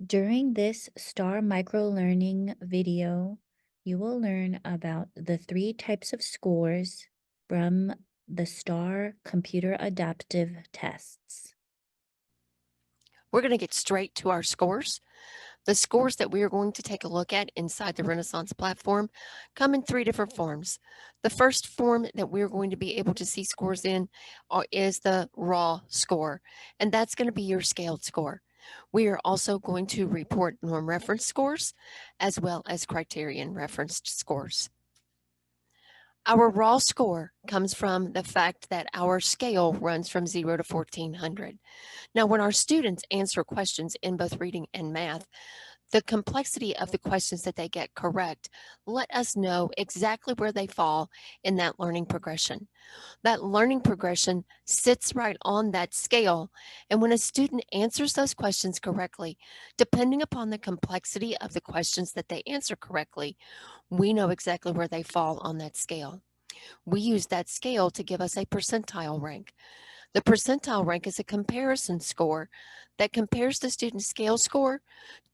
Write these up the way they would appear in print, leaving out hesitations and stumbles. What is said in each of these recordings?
During this STAR microlearning video, you will learn about the three types of scores from the STAR computer adaptive tests. We're going to get straight to our scores. The scores that we are going to take a look at inside the Renaissance platform come in three different forms. The first form that we're going to be able to see scores in is the raw score, and that's going to be your scaled score. We are also going to report norm reference scores as well as criterion referenced scores. Our raw score comes from the fact that our scale runs from 0 to 1400. Now, when our students answer questions in both reading and math, the complexity of the questions that they get correct let us know exactly where they fall in that learning progression. That learning progression sits right on that scale, and when a student answers those questions correctly, depending upon the complexity of the questions that they answer correctly, we know exactly where they fall on that scale. We use that scale to give us a percentile rank. The percentile rank is a comparison score that compares the student's scale score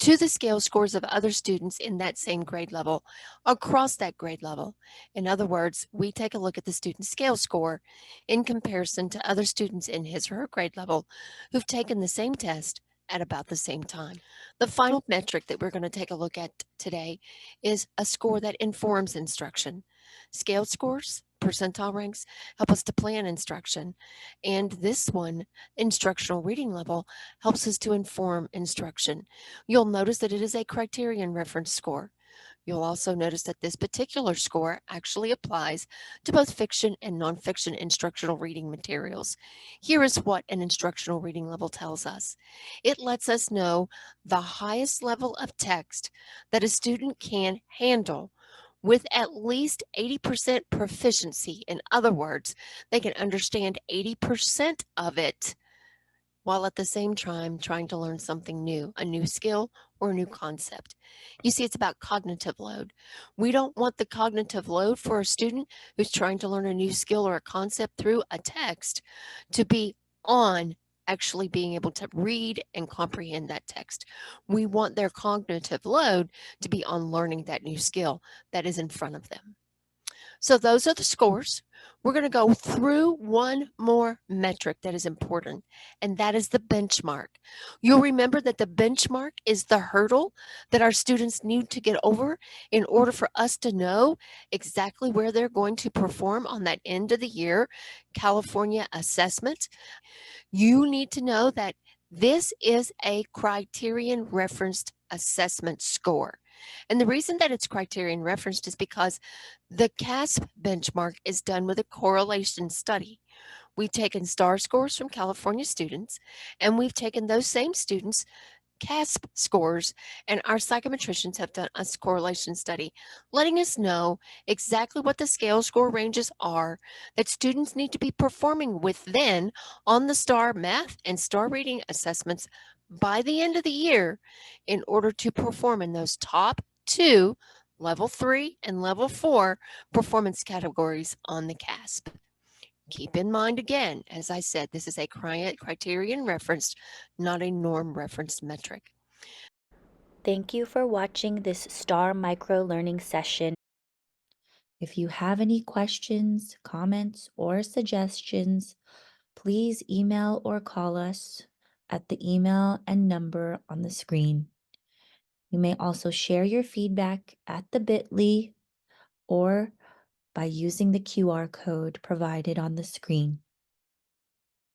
to the scale scores of other students in that same grade level across that grade level. In other words, we take a look at the student's scale score in comparison to other students in his or her grade level who've taken the same test at about the same time. The final metric that we're going to take a look at today is a score that informs instruction. Scale scores, percentile ranks, help us to plan instruction. And this one, instructional reading level, helps us to inform instruction. You'll notice that it is a criterion reference score. You'll also notice that this particular score actually applies to both fiction and nonfiction instructional reading materials. Here is what an instructional reading level tells us. It lets us know the highest level of text that a student can handle with at least 80% proficiency. In other words, they can understand 80% of it while at the same time trying to learn something new, a new skill or a new concept. You see, it's about cognitive load. We don't want the cognitive load for a student who's trying to learn a new skill or a concept through a text to be on actually being able to read and comprehend that text. We want their cognitive load to be on learning that new skill that is in front of them. So those are the scores. We're going to go through one more metric that is important, and that is the benchmark. You'll remember that the benchmark is the hurdle that our students need to get over in order for us to know exactly where they're going to perform on that end of the year California assessment. You need to know that this is a criterion referenced assessment score. And the reason that it's criterion referenced is because the CASP benchmark is done with a correlation study. We've taken STAR scores from California students, and we've taken those same students' CASP scores, and our psychometricians have done a correlation study, letting us know exactly what the scale score ranges are that students need to be performing within on the STAR math and STAR reading assessments by the end of the year in order to perform in those top two, level 3 and level 4 performance categories on the CASP. Keep in mind again, as I said, this is a criterion referenced, not a norm referenced metric. Thank you for watching this STAR microlearning session. If you have any questions, comments, or suggestions, please email or call us at the email and number on the screen. You may also share your feedback at the bit.ly or by using the QR code provided on the screen.